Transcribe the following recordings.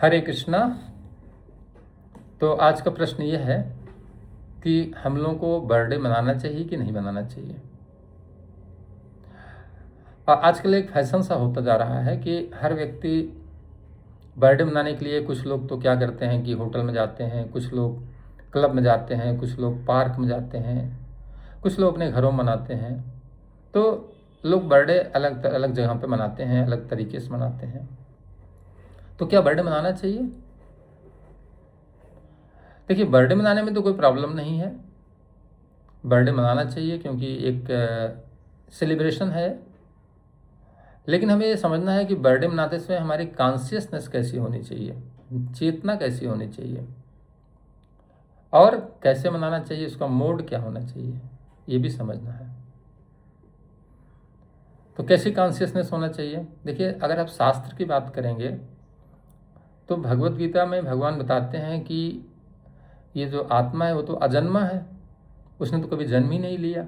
हरे कृष्णा। तो आज का प्रश्न ये है कि हम लोगों को बर्थडे मनाना चाहिए कि नहीं मनाना चाहिए। आजकल एक फैशन सा होता जा रहा है कि हर व्यक्ति बर्थडे मनाने के लिए, कुछ लोग तो क्या करते हैं कि होटल में जाते हैं, कुछ लोग क्लब में जाते हैं, कुछ लोग पार्क में जाते हैं, कुछ लोग अपने घरों में मनाते हैं। तो लोग बर्थडे अलग अलग जगह पे मनाते हैं, अलग तरीके से मनाते हैं। तो क्या बर्थडे मनाना चाहिए? देखिए, बर्थडे मनाने में तो कोई प्रॉब्लम नहीं है। बर्थडे मनाना चाहिए क्योंकि एक सेलिब्रेशन है। लेकिन हमें ये समझना है कि बर्थडे मनाते समय हमारी कॉन्शियसनेस कैसी होनी चाहिए, चेतना कैसी होनी चाहिए, और कैसे मनाना चाहिए, उसका मोड क्या होना चाहिए, ये भी समझना है। तो कैसी कॉन्शियसनेस होना चाहिए? देखिए, अगर आप शास्त्र की बात करेंगे तो भगवत गीता में भगवान बताते हैं कि ये जो आत्मा है वो तो अजन्मा है, उसने तो कभी जन्म ही नहीं लिया।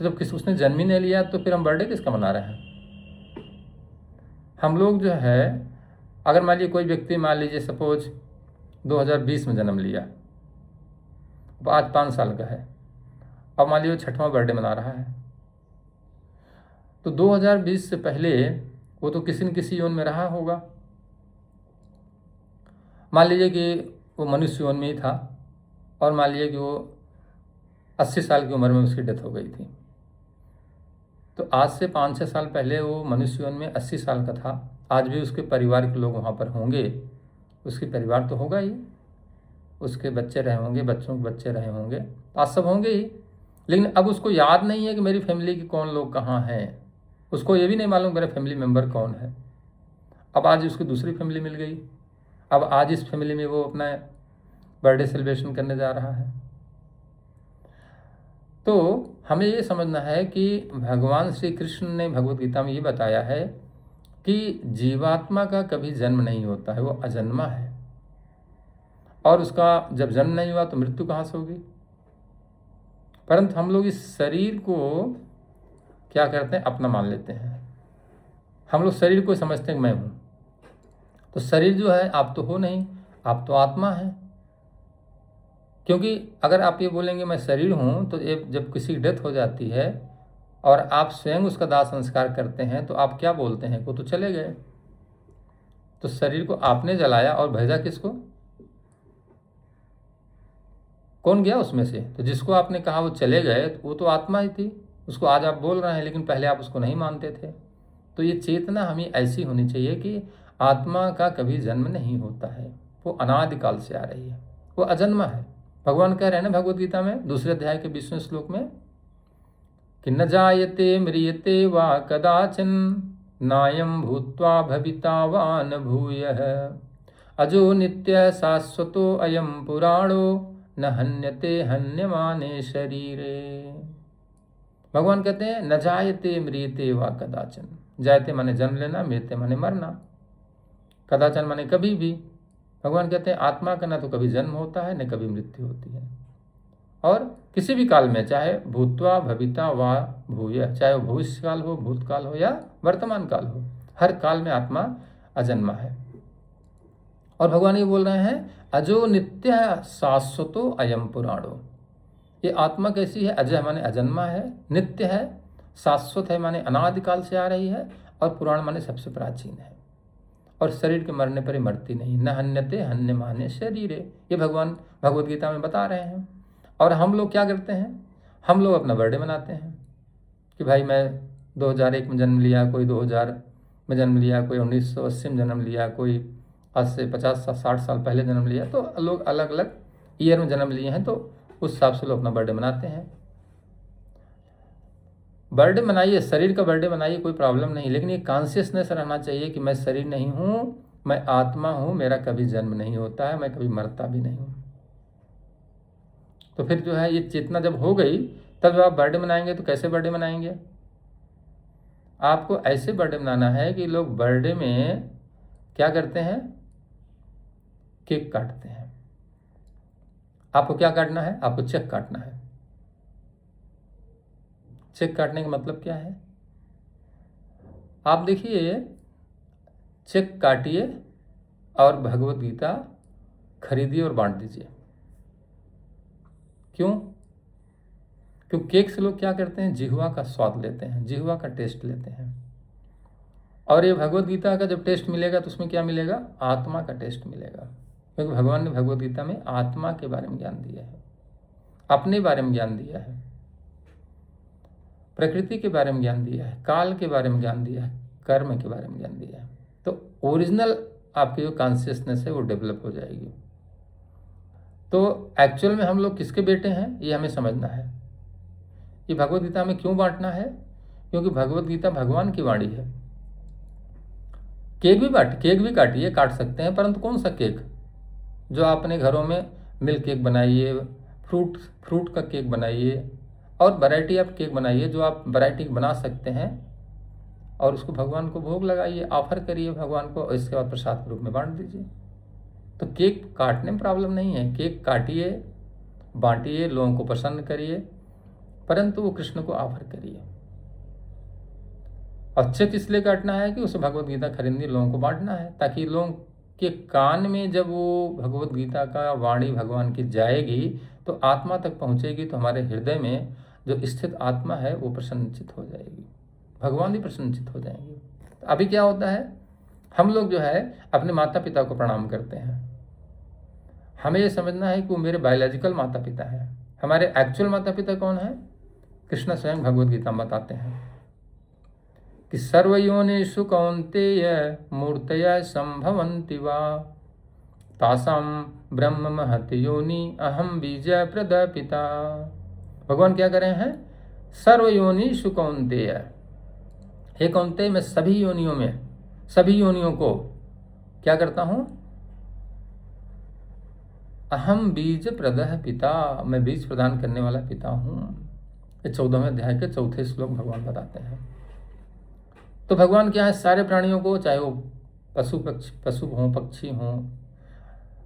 तो जब उसने जन्म ही नहीं लिया तो फिर हम बर्थडे किसका मना रहे हैं? हम लोग जो है, अगर मान लीजिए कोई व्यक्ति, मान लीजिए सपोज 2020 में जन्म लिया, अब आज 5 साल का है, अब मान लीजिए 6वां बर्थडे मना रहा है, तो 2020 से पहले वो तो किसी न किसी योन में रहा होगा। मान लीजिए कि वो मनुष्य योन में ही था, और मान लीजिए कि वो 80 साल की उम्र में उसकी डेथ हो गई थी। तो आज से 5-6 साल पहले वो मनुष्य योन में 80 साल का था। आज भी उसके परिवार के लोग वहाँ पर होंगे, उसके परिवार तो होगा ही, उसके बच्चे रहे होंगे, बच्चों के बच्चे रहे होंगे, आज सब होंगे ही। लेकिन अब उसको याद नहीं है कि मेरी फैमिली के कौन लोग कहाँ हैं, उसको ये भी नहीं मालूम मेरा फैमिली मेम्बर कौन है। अब आज उसको दूसरी फैमिली मिल गई, अब आज इस फैमिली में वो अपना बर्थडे सेलिब्रेशन करने जा रहा है। तो हमें ये समझना है कि भगवान श्री कृष्ण ने भगवत गीता में ये बताया है कि जीवात्मा का कभी जन्म नहीं होता है, वो अजन्मा है, और उसका जब जन्म नहीं हुआ तो मृत्यु कहाँ से होगी। परंतु हम लोग इस शरीर को क्या करते हैं, अपना मान लेते हैं। हम लोग शरीर को समझते हैं कि मैं हूँ। तो शरीर जो है आप तो हो नहीं, आप तो आत्मा है। क्योंकि अगर आप ये बोलेंगे मैं शरीर हूँ, तो जब किसी की डेथ हो जाती है और आप स्वयं उसका दाह संस्कार करते हैं तो आप क्या बोलते हैं, वो तो चले गए। तो शरीर को आपने जलाया और भेजा किसको? कौन गया उसमें से? तो जिसको आपने कहा वो चले गए, तो वो तो आत्मा ही थी। उसको आज आप बोल रहे हैं, लेकिन पहले आप उसको नहीं मानते थे। तो ये चेतना हमें ऐसी होनी चाहिए कि आत्मा का कभी जन्म नहीं होता है, वो अनादिकाल से आ रही है, वो अजन्मा है। भगवान कह रहे हैं ना भगवत गीता में 2 अध्याय के 20वें श्लोक में कि न जायते म्रियते वा कदाचन नायं भूत्वा भविता वा न भूयः अजो नित्य शाश्वतो अयम पुराणो न हन्यते हन्यमाने शरीरे। भगवान कहते हैं न जायते म्रियते वा कदाचन। जायते माने जन्म लेना, मृत्यु माने मरना, कदाचन माने कभी भी। भगवान कहते हैं आत्मा का न तो कभी जन्म होता है न कभी मृत्यु होती है, और किसी भी काल में, चाहे भूत्वा भविता वा भूय, चाहे वो भविष्य काल हो, भूतकाल हो या वर्तमान काल हो, हर काल में आत्मा अजन्मा है। और भगवान ये बोल रहे हैं अजो नित्य शाश्वतो अयम पुराणो। ये आत्मा कैसी है? अजय माने अजन्मा है, नित्य है, शाश्वत है माने अनादिकाल से आ रही है, और पुराण माने सबसे प्राचीन है, और शरीर के मरने पर ही मरती नहीं। न हन्यते हन्य माने शरीरे, ये भगवान भगवत गीता में बता रहे हैं। और हम लोग क्या करते हैं? हम लोग अपना बर्थडे मनाते हैं कि भाई मैं 2001 में जन्म लिया, कोई 2000 में जन्म लिया, कोई 1980 में जन्म लिया, कोई आज से 50-60 साल पहले जन्म लिया। तो लोग अलग अलग ईयर में जन्म लिए हैं, तो उस हिसाब से लोग अपना बर्थडे मनाते हैं। बर्थडे मनाइए, शरीर का बर्थडे मनाइए, कोई प्रॉब्लम नहीं, लेकिन ये कॉन्शियसनेस रहना चाहिए कि मैं शरीर नहीं हूँ, मैं आत्मा हूँ, मेरा कभी जन्म नहीं होता है, मैं कभी मरता भी नहीं हूँ। तो फिर जो है ये चेतना जब हो गई, तब जब आप बर्थडे मनाएंगे तो कैसे बर्थडे मनाएंगे? आपको ऐसे बर्थडे मनाना है कि लोग बर्थडे में क्या करते हैं? केक काटते हैं। आपको क्या काटना है? आपको चेक काटना है। चेक काटने का मतलब क्या है? आप देखिए, चेक काटिए और भगवत गीता खरीदिए और बांट दीजिए। क्यों? क्योंकि केक से लोग क्या करते हैं, जिह्वा का स्वाद लेते हैं, जिह्वा का टेस्ट लेते हैं। और ये भगवत गीता का जब टेस्ट मिलेगा तो उसमें क्या मिलेगा, आत्मा का टेस्ट मिलेगा। क्योंकि भगवान ने भगवत गीता में आत्मा के बारे में ज्ञान दिया है, अपने बारे में ज्ञान दिया है, प्रकृति के बारे में ज्ञान दिया है, काल के बारे में ज्ञान दिया है, कर्म के बारे में ज्ञान दिया है। तो ओरिजिनल आपकी जो कॉन्शियसनेस है वो डेवलप हो जाएगी। तो एक्चुअल में हम लोग किसके बेटे हैं ये हमें समझना है। ये भगवत गीता में क्यों बांटना है? क्योंकि भगवत गीता भगवान की वाणी है। केक भी काटिए, काट सकते हैं, परंतु कौन सा केक? जो आप अपने घरों में मिल्क केक बनाइए, फ्रूट का केक बनाइए, और वैरायटी ऑफ केक बनाइए जो आप वैरायटी बना सकते हैं, और उसको भगवान को भोग लगाइए, ऑफर करिए भगवान को, और इसके बाद प्रसाद के रूप में बांट दीजिए। तो केक काटने में प्रॉब्लम नहीं है, केक काटिए, बांटिए, लोगों को पसंद करिए, परंतु वो कृष्ण को ऑफर करिए। और चेक इसलिए काटना है कि उसे भगवत गीता खरीदनी, लोगों को बांटना है, ताकि लोगों के कान में जब वो भगवत गीता का वाणी भगवान की जाएगी तो आत्मा तक पहुंचेगी, तो हमारे हृदय में जो स्थित आत्मा है वो प्रसन्नचित हो जाएगी, भगवान भी प्रसन्नचित हो जाएंगे। तो अभी क्या होता है, हम लोग जो है अपने माता पिता को प्रणाम करते हैं। हमें ये समझना है कि वो मेरे बायोलॉजिकल माता पिता हैं। हमारे एक्चुअल माता पिता कौन है? कृष्ण स्वयं भगवत गीता में बताते हैं कि सर्वयोनिषु कौन्तेय मूर्तया संभवन्ति वा तासाम ब्रह्म महति योनि अहम बीज प्रदपिता। भगवान क्या कर रहे हैं? सर्वयोनिषु कौन्तेय, हे कौन्तेय, मैं सभी योनियों में, सभी योनियों को क्या करता हूं? अहम बीज प्रदः पिता, मैं बीज प्रदान करने वाला पिता हूं। ये 14वें अध्याय के 4थे श्लोक भगवान बताते हैं। तो भगवान क्या है, सारे प्राणियों को, चाहे वो पशु हों, पक्षी हों,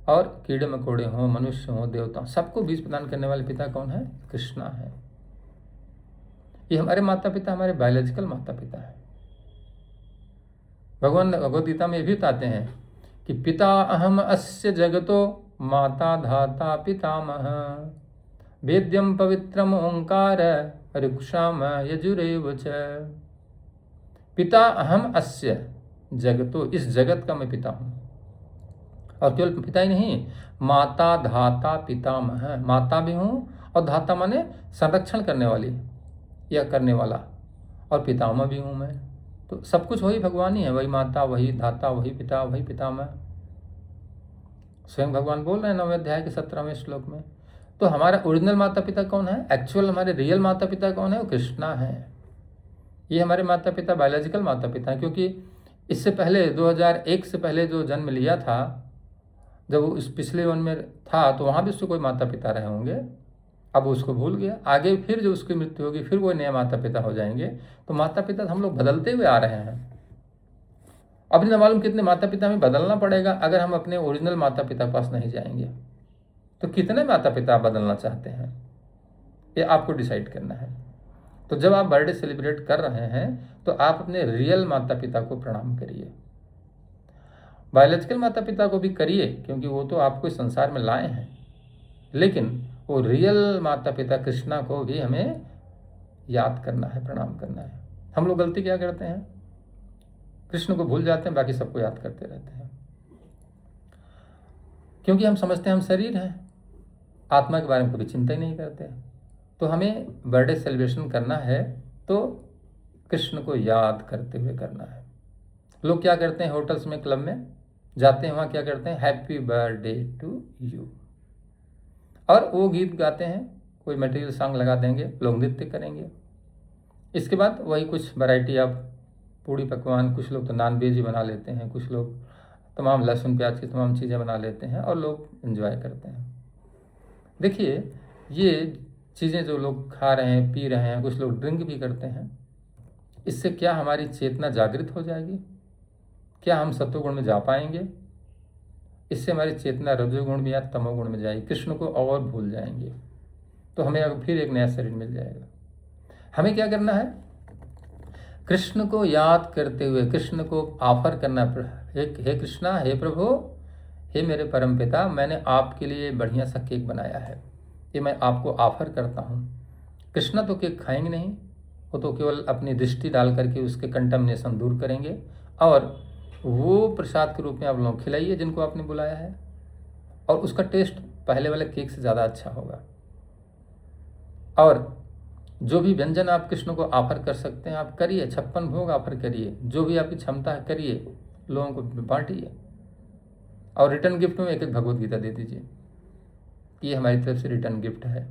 और कीड़े मकोड़े हों, मनुष्य हों, देवता, सबको बीज प्रदान करने वाले पिता कौन है? कृष्णा है। ये हमारे माता पिता, हमारे बायोलॉजिकल माता पिता है। भगवान भगवद गीता में ये भी बताते हैं कि पिता अहम अस्य जगतो माता धाता पितामह वेद्यम पवित्रम ओंकार ऋक्षाम यजुरेव च। पिता अहम अस्य जगतो, इस जगत का मैं पिता हूं। और केवल पिता ही नहीं, माता धाता पितामह, माता भी हूं, और धाता माने संरक्षण करने वाली या करने वाला, और पितामह भी हूं मैं। तो सब कुछ वही भगवान ही है, वही माता, वही धाता, वही पिता, वही पितामह। स्वयं भगवान बोल रहे हैं 9वें अध्याय के 17वें श्लोक में। तो हमारा ओरिजिनल माता पिता कौन है? एक्चुअल हमारे रियल माता पिता कौन है? वो कृष्णा है। ये हमारे माता पिता बायोलॉजिकल माता पिता हैं, क्योंकि इससे पहले 2001 से पहले जो जन्म लिया था, जब वो इस पिछले वन में था तो वहाँ भी उसके कोई माता पिता रहे होंगे, अब उसको भूल गया। आगे फिर जो उसकी मृत्यु होगी फिर वो नए माता पिता हो जाएंगे। तो माता पिता हम लोग बदलते हुए आ रहे हैं। अब न मालूम कितने माता पिता में बदलना पड़ेगा अगर हम अपने ओरिजिनल माता पिता के पास नहीं जाएंगे। तो कितने माता पिता आप बदलना चाहते हैं ये आपको डिसाइड करना है। तो जब आप बर्थडे सेलिब्रेट कर रहे हैं तो आप अपने रियल माता पिता को प्रणाम करिए। बायोलॉजिकल माता पिता को भी करिए, क्योंकि वो तो आपको इस संसार में लाए हैं, लेकिन वो रियल माता पिता कृष्णा को भी हमें याद करना है, प्रणाम करना है। हम लोग गलती क्या करते हैं? कृष्ण को भूल जाते हैं, बाकी सबको याद करते रहते हैं, क्योंकि हम समझते हैं हम शरीर हैं, आत्मा के बारे में कभी चिंता ही नहीं करते। तो हमें बर्थडे सेलिब्रेशन करना है तो कृष्ण को याद करते हुए करना है। लोग क्या करते हैं, होटल्स में, क्लब में जाते हैं, वहाँ क्या करते हैं, हैप्पी बर्थडे टू यू, और वो गीत गाते हैं, कोई मटेरियल सॉन्ग लगा देंगे, लोग नृत्य करेंगे। इसके बाद वही कुछ वैरायटी ऑफ पूड़ी पकवान, कुछ लोग तो नॉन वेज ही बना लेते हैं, कुछ लोग तमाम लहसुन प्याज की तमाम चीज़ें बना लेते हैं और लोग एंजॉय करते हैं। देखिए, ये चीज़ें जो लोग खा रहे हैं, पी रहे हैं, कुछ लोग ड्रिंक भी करते हैं, इससे क्या हमारी चेतना जागृत हो जाएगी? क्या हम सत्वगुण में जा पाएंगे? इससे हमारी चेतना रजोगुण में या तमोगुण में जाएगी, कृष्ण को और भूल जाएंगे। तो हमें फिर एक नया शरीर मिल जाएगा। हमें क्या करना है? कृष्ण को याद करते हुए कृष्ण को ऑफर करना, हे कृष्णा, हे प्रभु, हे मेरे परम पिता, मैंने आपके लिए बढ़िया सा केक बनाया है, ये मैं आपको ऑफर करता हूँ। कृष्णा तो केक खाएंगे नहीं, वो तो केवल अपनी दृष्टि डाल करके उसके कंटमिनेशन दूर करेंगे, और वो प्रसाद के रूप में आप लोग खिलाइए जिनको आपने बुलाया है, और उसका टेस्ट पहले वाले केक से ज़्यादा अच्छा होगा। और जो भी व्यंजन आप कृष्ण को ऑफर कर सकते हैं आप करिए, 56 भोग ऑफर करिए, जो भी आपकी क्षमता है करिए, लोगों को बांटिए, और रिटर्न गिफ्ट में एक एक भगवत गीता दे दीजिए। ये हमारी तरफ से रिटर्न गिफ्ट है।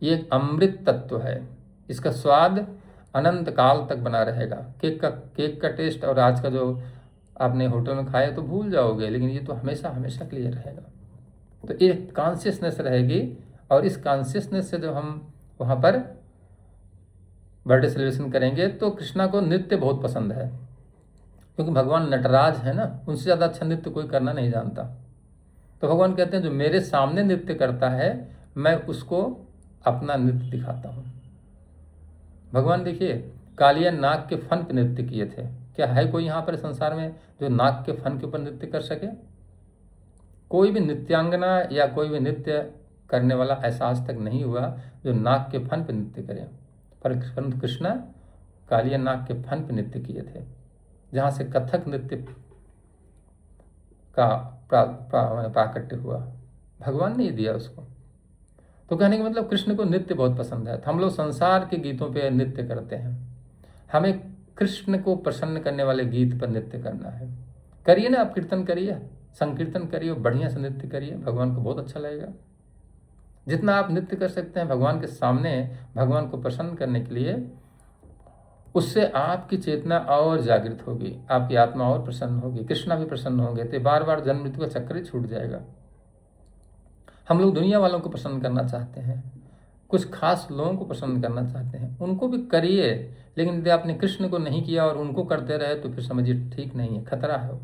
ये एक अमृत तत्व है, इसका स्वाद अनंत काल तक बना रहेगा। केक का टेस्ट और आज का जो आपने होटल में खाया तो भूल जाओगे, लेकिन ये तो हमेशा हमेशा के लिए रहेगा। तो एक कॉन्शियसनेस रहेगी, और इस कॉन्शियसनेस से जब हम वहाँ पर बर्थडे सेलिब्रेशन करेंगे तो कृष्णा को नृत्य बहुत पसंद है, क्योंकि भगवान नटराज है ना, उनसे ज़्यादा अच्छा नृत्य कोई करना नहीं जानता। तो भगवान कहते हैं जो मेरे सामने नृत्य करता है मैं उसको अपना नृत्य दिखाता हूँ। भगवान देखिए कालिया नाक के फन पे नृत्य किए थे, क्या है कोई यहाँ पर संसार में जो नाक के फन के ऊपर नृत्य कर सके? कोई भी नृत्यांगना या कोई भी नृत्य करने वाला ऐसा आज तक नहीं हुआ जो नाक के फन पे नृत्य करे, परंतु कृष्णा कालिया नाक के फन पे नृत्य किए थे, जहाँ से कथक नृत्य का प्राकट्य हुआ, भगवान ने ही दिया उसको। तो कहने का मतलब कृष्ण को नृत्य बहुत पसंद है। तो हम लोग संसार के गीतों पे नृत्य करते हैं, हमें कृष्ण को प्रसन्न करने वाले गीत पर नृत्य करना है। करिए ना, आप कीर्तन करिए, संकीर्तन करिए, बढ़िया से नृत्य करिए, भगवान को बहुत अच्छा लगेगा। जितना आप नृत्य कर सकते हैं भगवान के सामने, भगवान को प्रसन्न करने के लिए, उससे आपकी चेतना और जागृत होगी, आपकी आत्मा और प्रसन्न होगी, कृष्णा भी प्रसन्न होंगे, तो बार बार जन्म मृत्यु का चक्कर ही छूट जाएगा। हम लोग दुनिया वालों को प्रसन्न करना चाहते हैं, कुछ खास लोगों को प्रसन्न करना चाहते हैं, उनको भी करिए, लेकिन यदि आपने कृष्ण को नहीं किया और उनको करते रहे तो फिर समझिए ठीक नहीं है, खतरा है।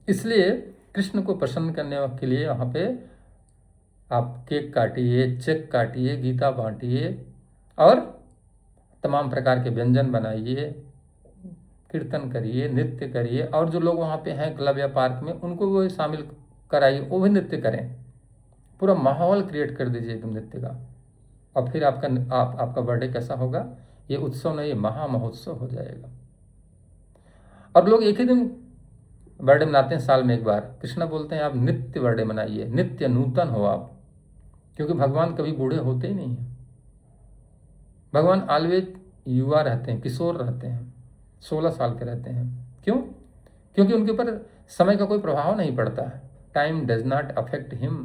इसलिए कृष्ण को प्रसन्न करने के लिए वहाँ पे आप केक काटिए, चेक काटिए, गीता बांटिए, और तमाम प्रकार के व्यंजन बनाइए, कीर्तन करिए, नृत्य करिए, और जो लोग वहाँ पे हैं क्लब या पार्क में उनको वो शामिल कराइए, वो भी नृत्य करें, पूरा माहौल क्रिएट कर दीजिए एकदम नृत्य का। और फिर आपका बर्थडे कैसा होगा? ये उत्सव नहीं, ये महा महोत्सव हो जाएगा। और लोग एक ही दिन बर्थडे मनाते हैं, साल में एक बार। कृष्णा बोलते हैं आप नित्य बर्थडे मनाइए, नित्य नूतन हो आप, क्योंकि भगवान कभी बूढ़े होते ही नहीं हैं। भगवान ऑलवेज युवा रहते हैं, किशोर रहते हैं, 16 साल के रहते हैं। क्यों? क्योंकि उनके ऊपर समय का कोई प्रभाव नहीं पड़ता है, time does not affect him.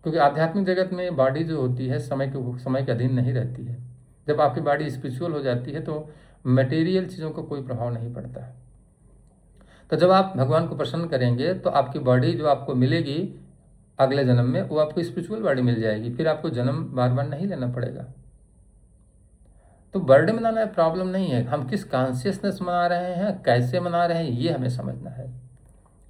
क्योंकि आध्यात्मिक जगत में बॉडी जो होती है समय के अधीन नहीं रहती है। जब आपकी बॉडी स्पिरिचुअल हो जाती है तो मटेरियल चीज़ों का कोई प्रभाव नहीं पड़ता है। तो जब आप भगवान को प्रसन्न करेंगे तो आपकी बॉडी जो आपको मिलेगी अगले जन्म में, वो आपको स्पिरिचुअल बॉडी मिल जाएगी, फिर आपको जन्म बार बार नहीं लेना पड़ेगा। तो बर्थडे मनाना प्रॉब्लम नहीं है, हम किस कॉन्शियसनेस मना रहे हैं, कैसे मना रहे हैं, ये हमें समझना है।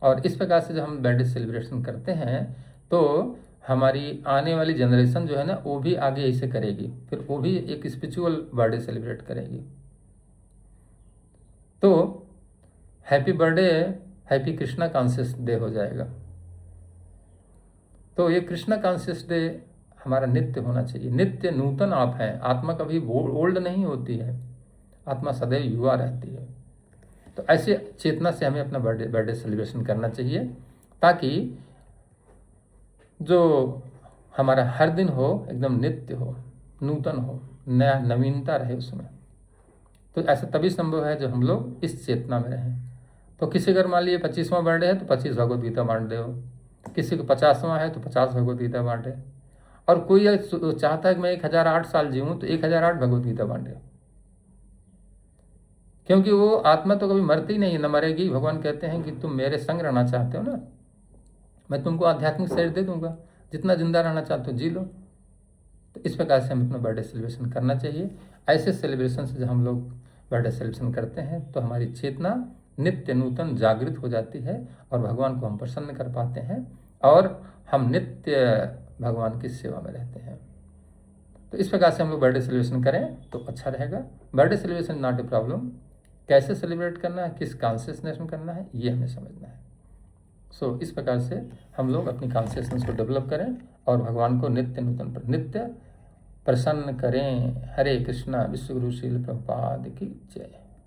और इस प्रकार से जब हम बर्थडे सेलिब्रेशन करते हैं तो हमारी आने वाली जनरेशन जो है ना, वो भी आगे ऐसे करेगी, फिर वो भी एक स्पिरिचुअल बर्थडे सेलिब्रेट करेगी। तो happy birthday happy Krishna conscious day हो जाएगा। तो ये कृष्णा कॉन्शियस डे हमारा नित्य होना चाहिए। नित्य नूतन आप हैं, आत्मा कभी ओल्ड नहीं होती है, आत्मा सदैव युवा रहती है। तो ऐसे चेतना से हमें अपना बर्थडे सेलिब्रेशन करना चाहिए, ताकि जो हमारा हर दिन हो एकदम नित्य हो, नूतन हो, नया नवीनता रहे उसमें। तो ऐसा तभी संभव है जब हम लोग इस चेतना में रहें। तो किसी अगर मान लीजिए 25वां बर्थडे है तो 25 भगवद गीता बांट दे, किसी को 50वां है तो 50 भगवद गीता बांटे, और कोई चाहता है कि मैं 1008 साल जीऊँ तो 1008 भगवद गीता बांटे, क्योंकि वो आत्मा तो कभी मरती नहीं है, न मरेगी। भगवान कहते हैं कि तुम मेरे संग रहना चाहते हो ना, मैं तुमको आध्यात्मिक शरीर दे दूंगा, जितना जिंदा रहना चाहते हो जी लो। तो इस प्रकार से हमें अपना बर्थडे सेलिब्रेशन करना चाहिए। ऐसे सेलिब्रेशन से जब हम लोग बर्थडे सेलिब्रेशन करते हैं तो हमारी चेतना नित्य नूतन जागृत हो जाती है, और भगवान को हम प्रसन्न कर पाते हैं, और हम नित्य भगवान की सेवा में रहते हैं। तो इस प्रकार से हम लोग बर्थडे सेलिब्रेशन करें तो अच्छा रहेगा। Birthday celebration not a problem, कैसे सेलिब्रेट करना है, किस कॉन्शियसनेस में करना है, ये हमें समझना है। सो इस प्रकार से हम लोग अपनी कॉन्शियसनेस को डेवलप करें और भगवान को नित्य नूतन पर नित्य प्रसन्न करें। हरे कृष्णा। विश्व गुरु श्रील प्रभुपाद की जय।